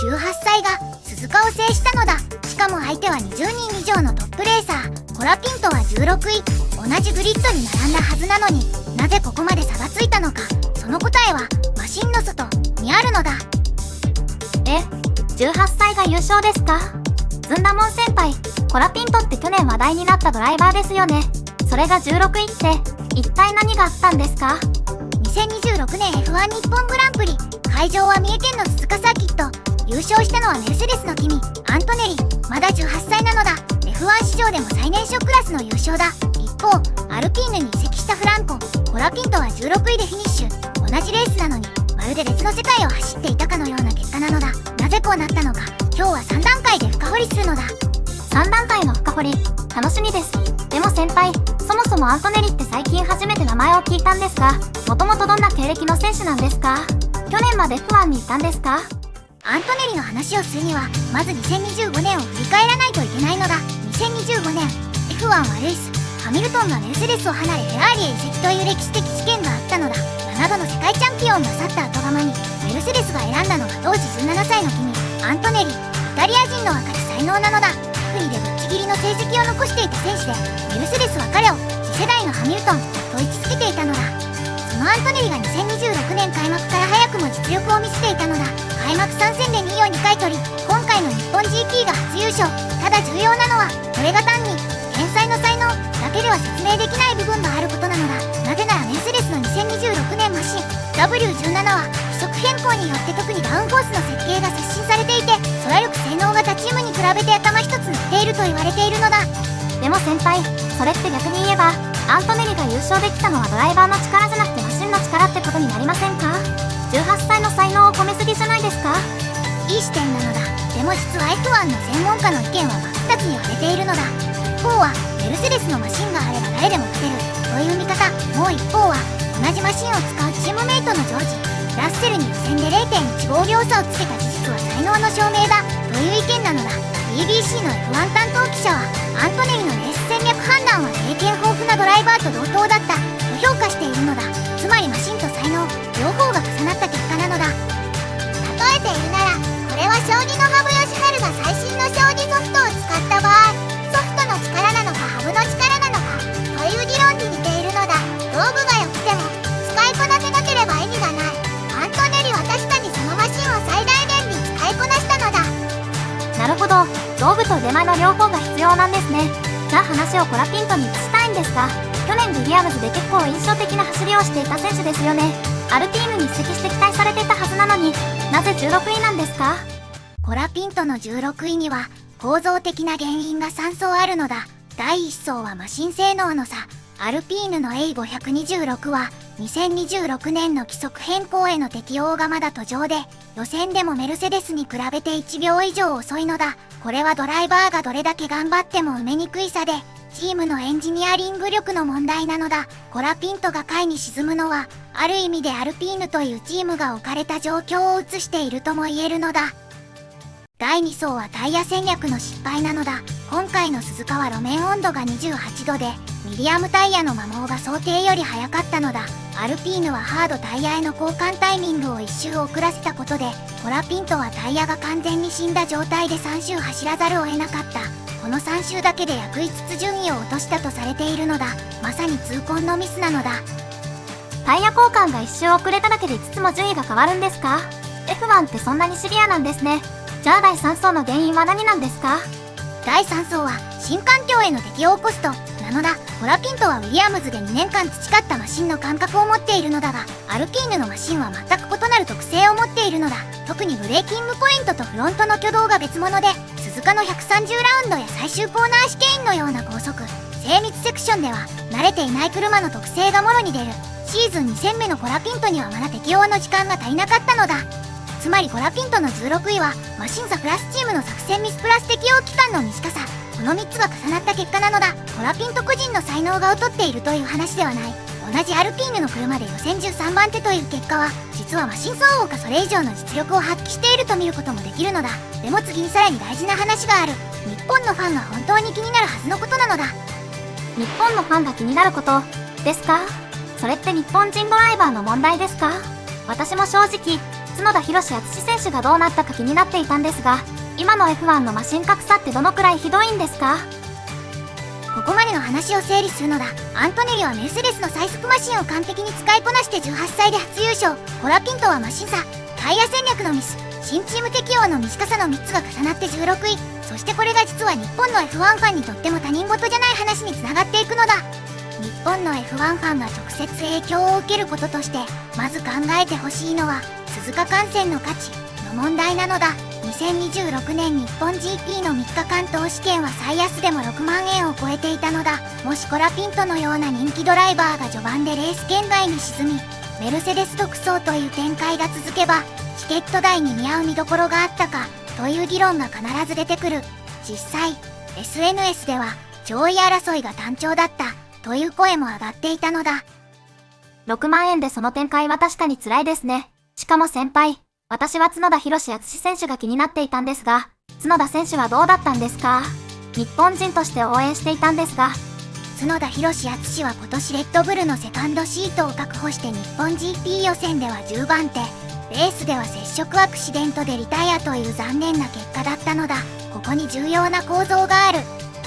18歳が鈴鹿を制したのだ。しかも相手は20人以上のトップレーサー。コラピントは16位。同じグリッドに並んだはずなのに、なぜここまで差がついたのか。その答えはマシンの外にあるのだ。18歳が優勝ですか？ずんだもん先輩、コラピントって去年話題になったドライバーですよね。それが16位って一体何があったんですか？2026年 F1 日本グランプリ。会場は三重県の鈴鹿サーキット。優勝したのはメルセデスのキミ・アントネリ。まだ18歳なのだ。F1 史上でも最年少クラスの優勝だ。一方、アルピーヌに移籍したフランコ・コラピントは16位でフィニッシュ。同じレースなのにまるで別の世界を走っていたかのような結果なのだ。なぜこうなったのか、今日は3段階で深掘りするのだ。3段階の深掘り、楽しみです。でも先輩、そもそもアントネリって最近初めて名前を聞いたんですが、もともとどんな経歴の選手なんですか？去年までF1にいたんですか？アントネリの話をするには、まず2025年を振り返らないといけないのだ。2025年、F1 はルイス・ハミルトンがメルセデスを離れフェラーリへ移籍という歴史的事件があったのだ。7度の世界チャンピオンが去った後釜に、メルセデスが選んだのが当時17歳の君、アントネリ。イタリア人の若き才能なのだ。フリーでぶっちぎりの成績を残していた選手で、メルセデスは彼を次世代のハミルトンと位置づけていたのだ。そのアントネリが2026年開幕から早くも実力を見せていたのだ。開幕3戦で2位を2回取り、今回の日本 GP が初優勝。ただ重要なのは、これが単に天才の才能だけでは説明できない部分があることなのだ。なぜならメルセデスの2026年マシン W17 は規則変更によって特にダウンコースの設計が刷新されていて、そらよく性能が他チームに比べて頭一つ抜けていると言われているのだ。でも先輩、それって逆に言えば、アントネリが優勝できたのはドライバーの力じゃなくてマシンの力ってことになりませんか？18歳の才能を込めすぎじゃないですか？いい視点なのだ。でも実は F1 の専門家の意見は真っ二つに割れているのだ。一方はメルセデスのマシンがあれば誰でも勝てるという見方。もう一方は同じマシンを使うチームメイトのジョージ・ラッセルに予選で 0.15 秒差をつけた事実は才能の証明だという意見なのだ。 BBC の F1 担当記者は、アントネリのレース戦略判断は経験豊富なドライバーと同等だったと評価しているのだ。つまりマシンと才能両方が重なった結果なのだ。例えているなら、これは将棋の羽生善治が最新の将棋ソフトを使った場合、ソフトの力なのか羽生の力なのかという議論に似ているのだ。道具が良くても使いこなせなければ意味がない。アントネリは確かにそのマシンを最大限に使いこなしたのだ。なるほど、道具と腕前の両方が必要なんですね。じゃあ話をコラピントに移したいんですが、去年ウィリアムズで結構印象的な走りをしていた選手ですよね。アルピーヌに移籍して期待されていたはずなのに、なぜ16位なんですか？コラピントの16位には構造的な原因が3層あるのだ。第1層はマシン性能の差。アルピーヌの A526 は2026年の規則変更への適用がまだ途上で、予選でもメルセデスに比べて1秒以上遅いのだ。これはドライバーがどれだけ頑張っても埋めにくい差で、チームのエンジニアリング力の問題なのだ。コラピントが下位に沈むのは、ある意味でアルピーヌというチームが置かれた状況を映しているとも言えるのだ。第2層はタイヤ戦略の失敗なのだ。今回の鈴鹿は路面温度が28度で、ミディアムタイヤの摩耗が想定より早かったのだ。アルピーヌはハードタイヤへの交換タイミングを1周遅らせたことで、コラピントはタイヤが完全に死んだ状態で3周走らざるを得なかった。この3周だけで約5つ順位を落としたとされているのだ。まさに痛恨のミスなのだ。タイヤ交換が1周遅れただけで5つも順位が変わるんですか？ F1 ってそんなにシビアなんですね。じゃあ第3層の原因は何なんですか？第3層は新環境への適応コストなのだ。コラピントはウィリアムズで2年間培ったマシンの感覚を持っているのだが、アルピーヌのマシンは全く異なる特性を持っているのだ。特にブレーキングポイントとフロントの挙動が別物で、鈴鹿の130ラウンドや最終コーナー試験員のような高速精密セクションでは慣れていない車の特性がもろに出る。シーズン2戦目のコラピントにはまだ適応の時間が足りなかったのだ。つまりコラピントの16位はマシンザプラスチームの作戦ミスプラス適応期間の短さ、この3つが重なった結果なのだ。コラピント個人の才能が劣っているという話ではない。同じアルピーヌの車で予選13番手という結果は、実はマシン相応かそれ以上の実力を発揮していると見ることもできるのだ。でも次にさらに大事な話がある。日本のファンが本当に気になるはずのことなのだ。日本のファンが気になることですか？それって日本人ドライバーの問題ですか？私も正直角田博敦選手がどうなったか気になっていたんですが、今の F1 のマシン格差ってどのくらいひどいんですか？ここまでの話を整理するのだ。アントネリはメルセデスの最速マシンを完璧に使いこなして18歳で初優勝。コラピントはマシン差、タイヤ戦略のミス、新チーム適用の短さの3つが重なって16位。そしてこれが実は日本の F1 ファンにとっても他人事じゃない話につながっていくのだ。日本の F1 ファンが直接影響を受けることとして、まず考えてほしいのは鈴鹿観戦の価値の問題なのだ。2026年日本 GP の3日間投資券は最安でも6万円を超えていたのだ。もしコラピントのような人気ドライバーが序盤でレース圏外に沈み、メルセデス独走という展開が続けば、チケット代に見合う見どころがあったかという議論が必ず出てくる。実際 SNS では上位争いが単調だったという声も上がっていたのだ。6万円でその展開は確かに辛いですね。しかも先輩、私は角田博敦選手が気になっていたんですが、角田選手はどうだったんですか？日本人として応援していたんですが。角田博敦は今年レッドブルのセカンドシートを確保して日本 GP 予選では10番手、レースでは接触アクシデントでリタイアという残念な結果だったのだ。ここに重要な構造がある。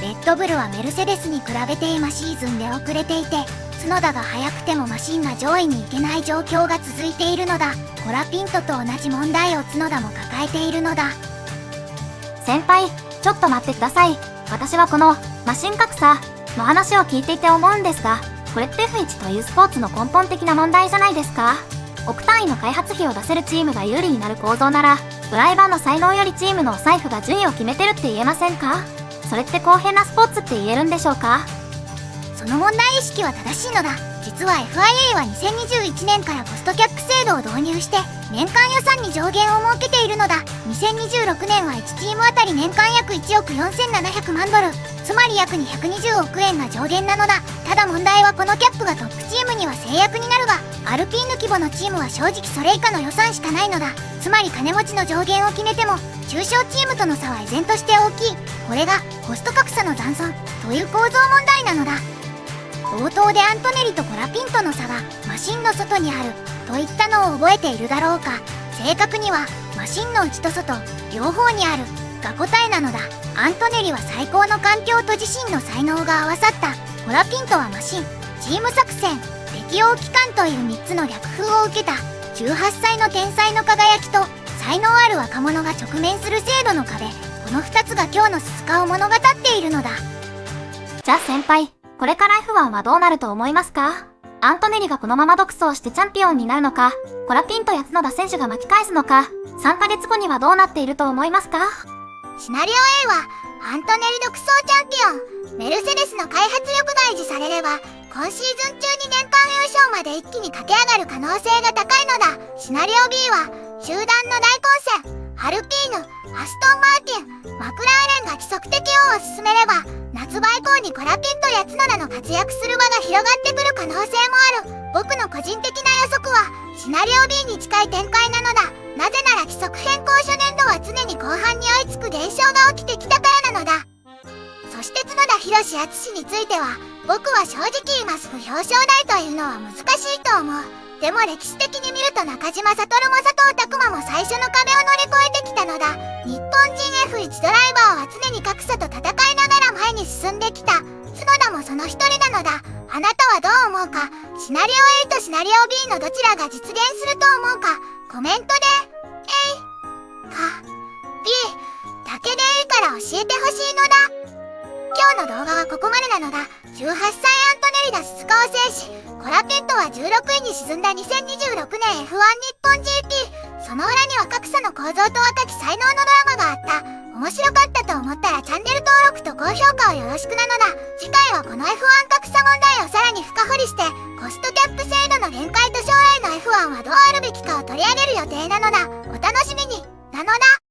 レッドブルはメルセデスに比べて今シーズンで遅れていて、角田が速くてもマシンが上位に行けない状況が続いているのだ。コラピントと同じ問題を角田も抱えているのだ。先輩、ちょっと待ってください。私はこのマシン格差の話を聞いていて思うんですが、これって F1 というスポーツの根本的な問題じゃないですか？億単位の開発費を出せるチームが有利になる構造なら、ドライバーの才能よりチームのお財布が順位を決めてるって言えませんか？それって公平なスポーツって言えるんでしょうか？その問題意識は正しいのだ。実は FIA は2021年からコストキャップ制度を導入して年間予算に上限を設けているのだ。2026年は1チームあたり年間約1億4700万ドル、つまり約220億円が上限なのだ。ただ問題はこのキャップがトップチームには制約になるが、アルピーヌ規模のチームは正直それ以下の予算しかないのだ。つまり金持ちの上限を決めても中小チームとの差は依然として大きい。これがコスト格差の残存という構造問題なのだ。冒頭でアントネリとコラピントの差がマシンの外にあるといったのを覚えているだろうか。正確にはマシンの内と外両方にあるが答えなのだ。アントネリは最高の環境と自身の才能が合わさった。コラピントはマシン、チーム作戦、適応期間という3つの逆風を受けた18歳の天才の輝きと才能ある若者が直面する制度の壁、この2つが今日のススカを物語っているのだ。じゃあ先輩、これから F1 はどうなると思いますか？アントネリがこのまま独走してチャンピオンになるのか、コラピントや角田選手が巻き返すのか、3ヶ月後にはどうなっていると思いますか？シナリオ A はアントネリ独走チャンピオン、メルセデスの開発力が維持されれば今シーズン中に年間優勝まで一気に駆け上がる可能性が高いのだ。シナリオ B は集団の大混戦、アルピーヌ、アストンマーティン、マクラーレンが規則適応を進めれば夏場以降にコラピントや角田の活躍する場が広がってくる可能性もある。僕の個人的な予測はシナリオ B に近い展開なのだ。なぜなら規則変更初年度は常に後半に追いつく現象が起きてきたからなのだ。そして角田博敦については僕は正直言います。不表彰台というのは難しいと思う。でも歴史的に見ると中島悟も佐藤拓磨も最初の壁を乗り越えてきたのだ。日本人 F1 ドライバーは常に格差と戦いながら前に進んできた。角田もその一人なのだ。あなたはどう思うか？シナリオ A とシナリオ B のどちらが実現すると思うか？コメントで A か B だけでいいから教えてほしいのだ。今日の動画はここまでなのだ。18歳アントネリがススカを制し、コラピントは16位に沈んだ2026年 F1 日本 GP。 その裏には格差の構造と若き才能のドラマがあった。面白かったと思ったらチャンネル登録と高評価をよろしくなのだ。次回はこの F1 格差問題をさらに深掘りして、コストキャップ制度の限界と将来の F1 はどうあるべきかを取り上げる予定なのだ。お楽しみに。なのだ。